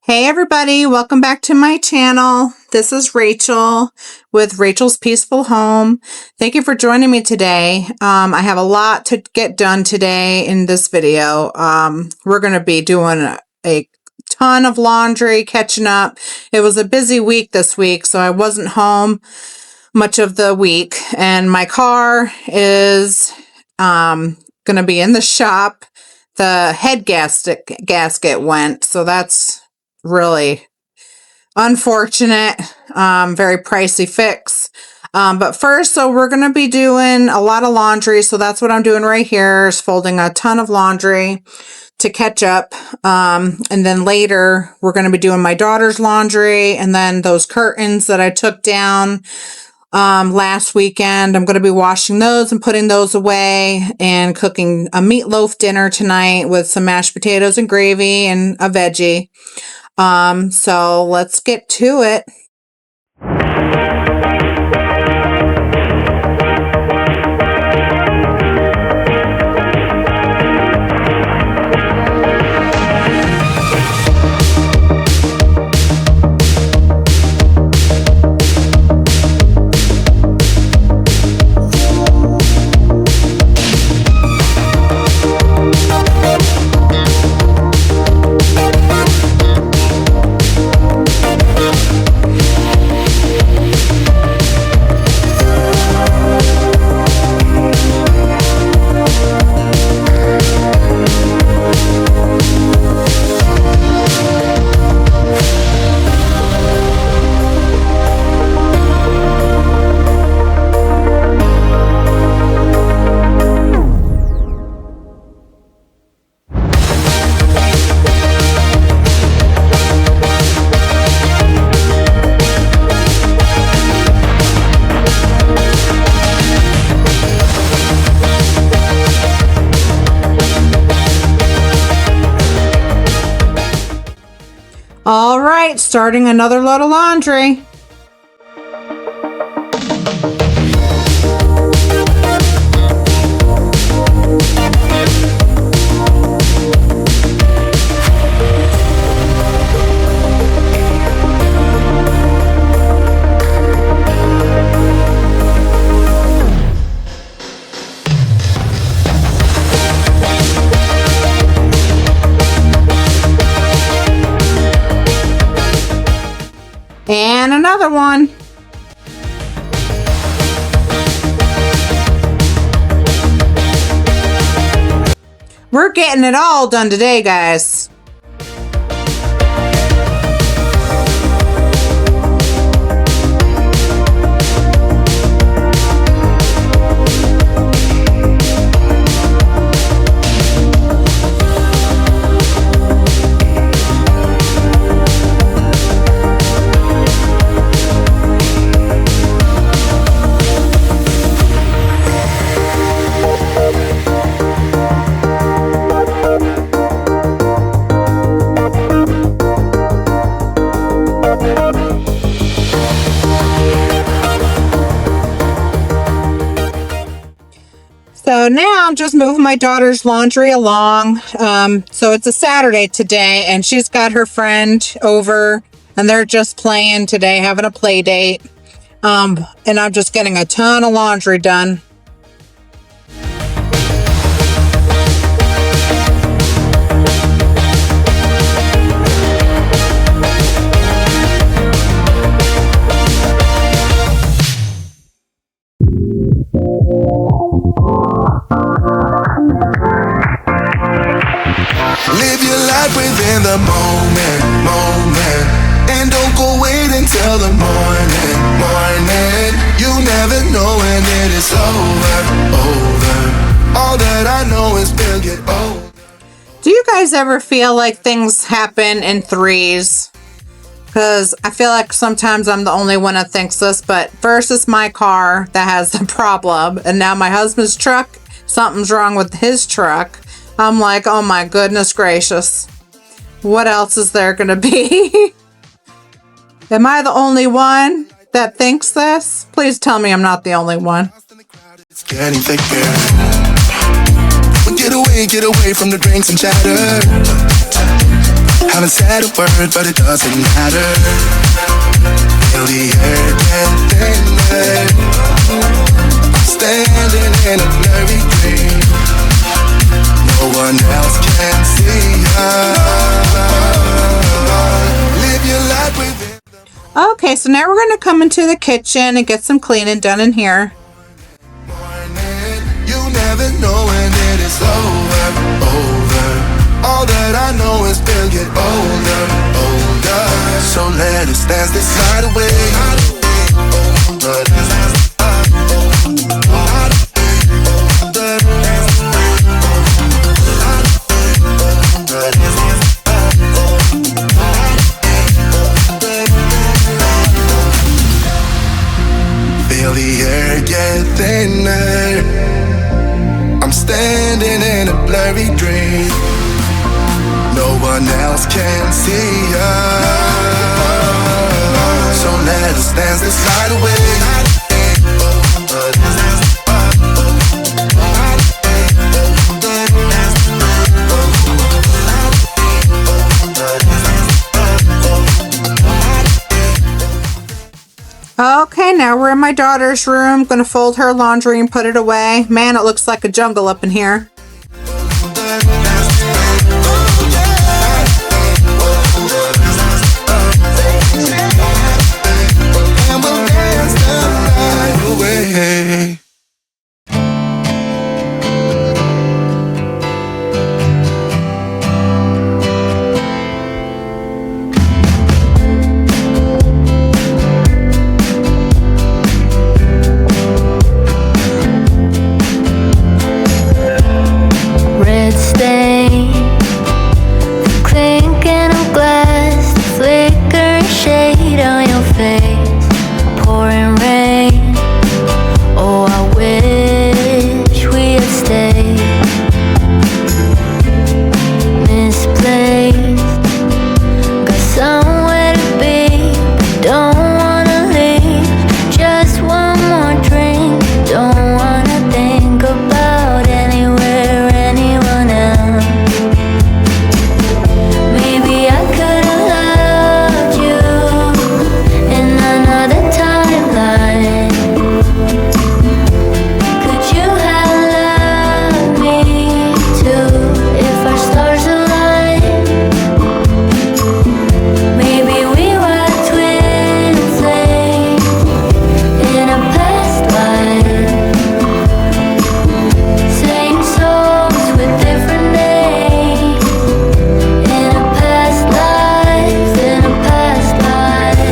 Hey everybody, welcome back to my channel. This is Rachel with Rachel's Peaceful Home. Thank you for joining me today. I have a lot to get done today in this video. We're going to be doing a ton of laundry, catching up. It was a busy week this week, so I wasn't home much of the week, and my car is going to be in the shop. The head gasket went, so that's really unfortunate. Very pricey fix. But first, so we're going to be doing a lot of laundry. So that's what I'm doing right here, is folding a ton of laundry to catch up. And then later we're going to be doing my daughter's laundry, and then those curtains that I took down last weekend, I'm going to be washing those and putting those away, and cooking a meatloaf dinner tonight with some mashed potatoes and gravy and a veggie. So let's get to it. All right, starting another load of laundry. And another one. We're getting it all done today, guys. So now I'm just moving my daughter's laundry along. So it's a Saturday today, and she's got her friend over, and they're just playing today, having a play date. And I'm just getting a ton of laundry done. Live your life within the moment, and don't go wait until the morning. You never know when it is over. All that I know is we'll get old. Do you guys ever feel like things happen in threes? Because I feel like sometimes I'm the only one that thinks this, but first it's my car that has the problem, and now my husband's truck, something's wrong with his truck. I'm like, oh my goodness gracious. What else is there going to be? Am I the only one that thinks this? Please tell me I'm not the only one. It's getting thicker. Get away from the drinks and chatter. How Haven't said a word, but it doesn't matter. Feel the air get thinner. I'm standing in a blurry dream. No one else can see her. Live your life within. Okay, so now we're going to come into the kitchen and get some cleaning done in here. You never know when it is over, over. All that I know is we'll get older, older. So let us dance this night away. Feel the air get thinner. I'm standing in a blurry dream. No one else can see us. So let us dance this night away. Okay, now we're in my daughter's room. Gonna fold her laundry and put it away. Man, it looks like a jungle up in here. And we'll dance the night away. Red stain, the clinking of glass, the flickering shade on your face, pouring rain. Oh, I wish we had stayed. Misplaced, got somewhere to be, but don't wanna leave. Just one more drink, don't wanna think about anywhere, anyone else. Maybe I could've loved you in another timeline. Could you have loved me too if our stars aligned? Maybe we were twin flames in a past life. Same souls with different names. In a past life, in a past life.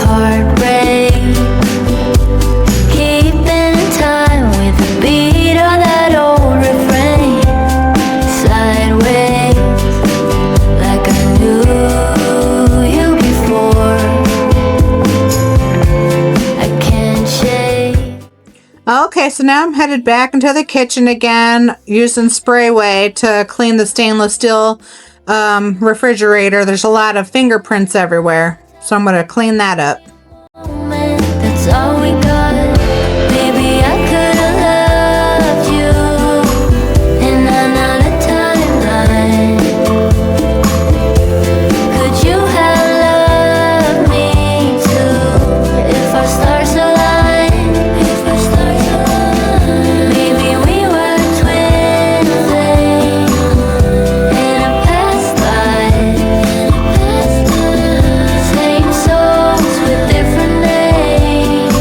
Heart rate, keeping in time with the beat of that old refrain. Sideways, like I knew you before. I can't shake. Okay, so now I'm headed back into the kitchen again, using Sprayway to clean the stainless steel refrigerator. There's a lot of fingerprints everywhere, so I'm going to clean that up. That's all we got. Maybe I could've loved you in another timeline. Could you have loved me too if our stars aligned? If our stars aligned. Maybe we were twin flames in a past life. Same souls with different names.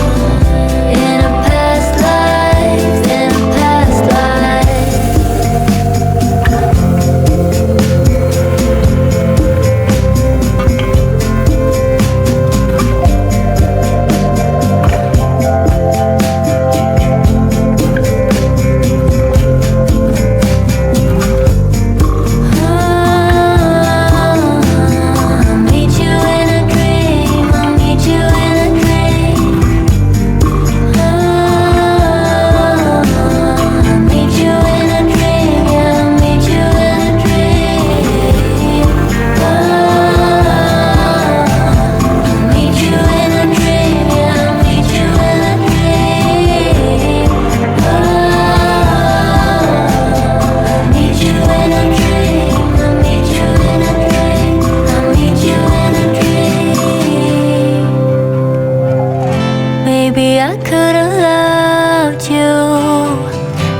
loved you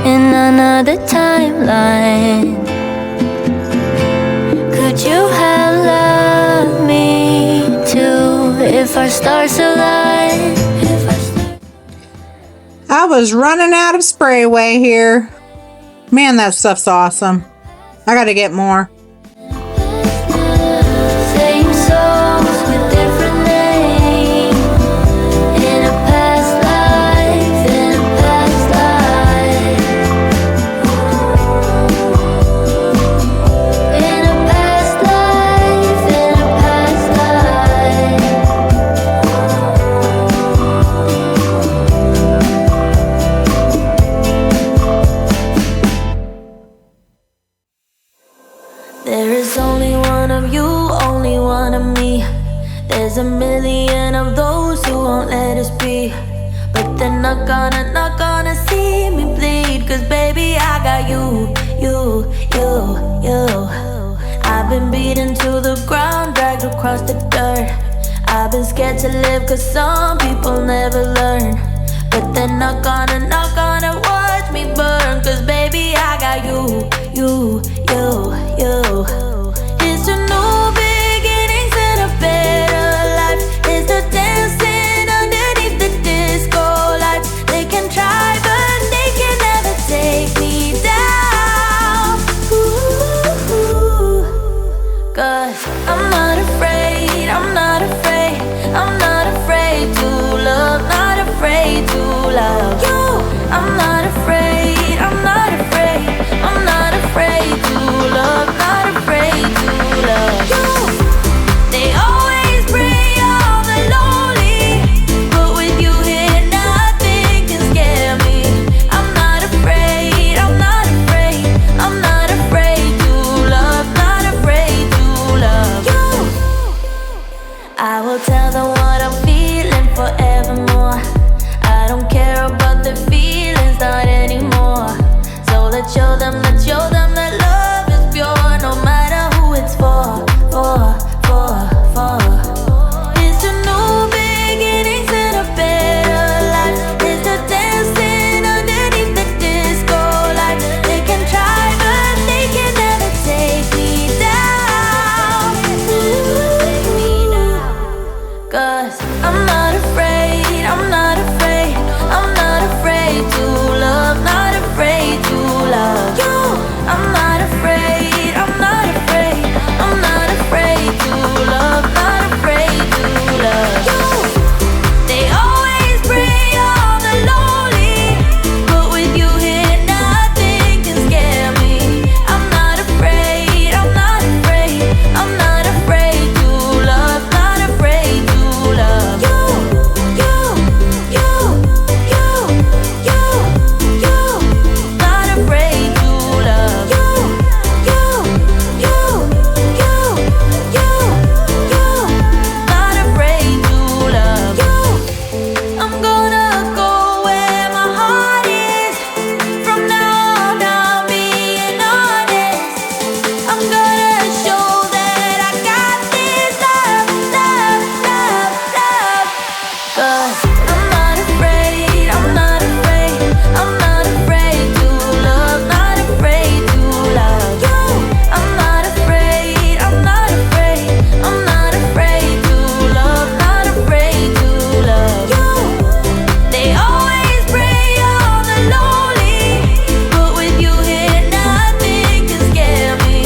in another timeline? Could you have loved me too if our stars aligned? I was running out of sprayway here. Man, that stuff's awesome. I gotta get more. Same songs with different names. In a past life, in a past life. In a past life, in a past life. There is only one of you, only one of me. There's a million of those who won't let us be. But they're not gonna see me bleed. Cause baby, I got you. I've been beaten to the ground, dragged across the dirt. I've been scared to live cause some people never learn. But they're not gonna watch me burn. Cause baby, I got you. It's a new beginnings and a better life. It's the dancing underneath the disco lights. They can try but they can never take me down. Cause I'm not afraid, I'm not afraid, I'm not afraid to love, not afraid to love you. I'm not afraid, I'm not afraid, I'm not afraid to love, not afraid to love you. They always bring all the lonely, but with you here nothing can scare me. I'm not afraid, I'm not afraid, I'm not afraid to love, not afraid to love you. I will tell them what I'm feeling forevermore. I don't care about the feelings, not anymore. So let's show them that love is pure, no matter who it's for. It's a new beginnings and a better life. It's the dancing underneath the disco light. They can try but they can never take me down. Cause I'm not afraid, I'm not afraid, I'm not afraid to love, not afraid to love you. I'm not afraid, I'm not afraid, I'm not afraid to love, not afraid to love you. They always bring all the lonely, but with you here nothing can scare me. I'm not afraid, I'm not afraid, I'm not afraid to love, not afraid to love you. Not afraid to love you. Not afraid to love you. I'm gonna go where my heart is. From now on, I'm being honest. I'm gonna show that I got this love. Cause I'm not afraid, I'm not afraid, I'm not afraid to love, not afraid to love you. I'm not afraid, I'm not afraid, I'm not afraid to love, not afraid to love you. They always bring all the lonely, but with you here nothing can scare me.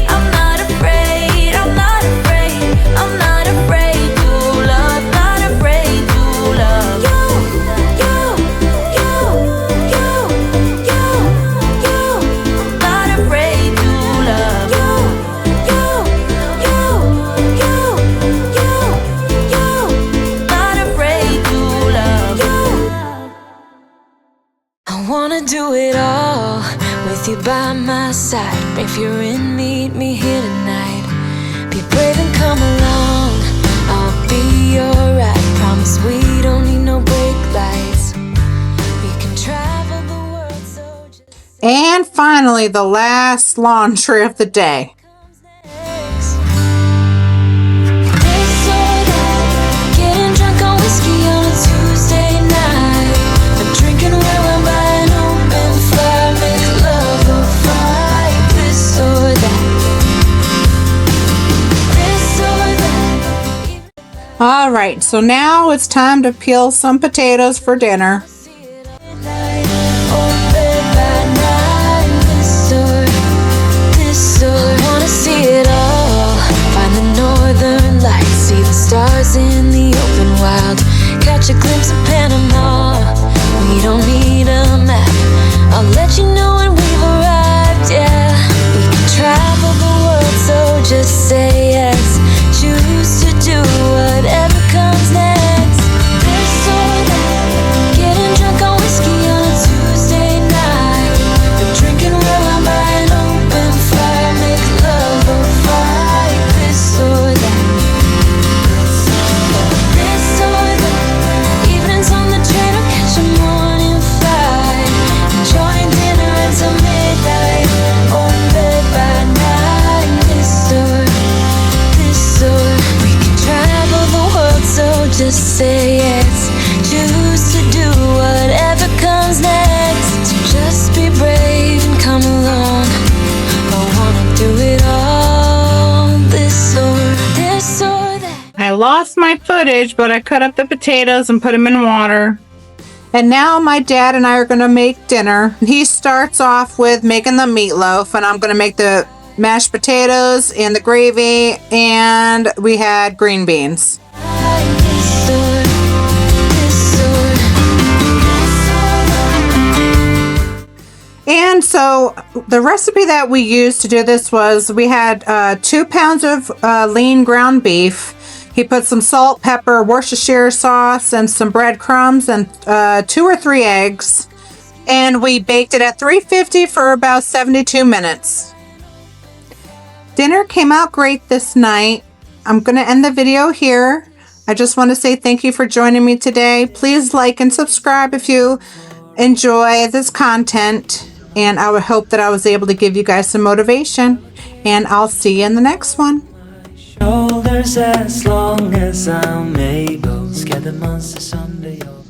I'm not afraid, I'm not afraid, I'm not afraid to love, not afraid to love you. Not afraid to love you. Not afraid to love you. I wanna do it all with you by my side. If you're in, meet me here tonight. Be brave and come along, I'll be alright. Promise we don't need no brake lights. We can travel the world, so just And finally, the last laundry of the day. comes next. This or that, getting drunk on whiskey on a Tuesday night. I'm drinking where I'm All right, so now it's time to peel some potatoes for dinner. Stars in the open wild, catch a glimpse of Panama. We don't need a map, I'll let you know when we've arrived. Yeah, we can travel the world, so just say yes. Choose to do whatever comes next. This or that, getting drunk on whiskey on a Tuesday night, but drinking rum by an open fire, make love or fight. This or that. Just say yes, choose to do whatever comes next. Just be brave and come along. I wanna do it all, this or that. I lost my footage, but I cut up the potatoes and put them in water. And now my dad and I are going to make dinner. He starts off with making the meatloaf, and I'm going to make the mashed potatoes and the gravy, and we had green beans. And so the recipe that we used to do this was we had 2 pounds of lean ground beef. He put some salt, pepper, Worcestershire sauce, and some breadcrumbs, and 2 or 3 eggs. And we baked it at 350 for about 72 minutes. Dinner came out great this night. I'm going to end the video here. I just want to say thank you for joining me today. Please like and subscribe if you enjoy this content. And I would hope that I was able to give you guys some motivation. And I'll see you in the next one. Shoulders as long as I'm able. Scare the monsters under your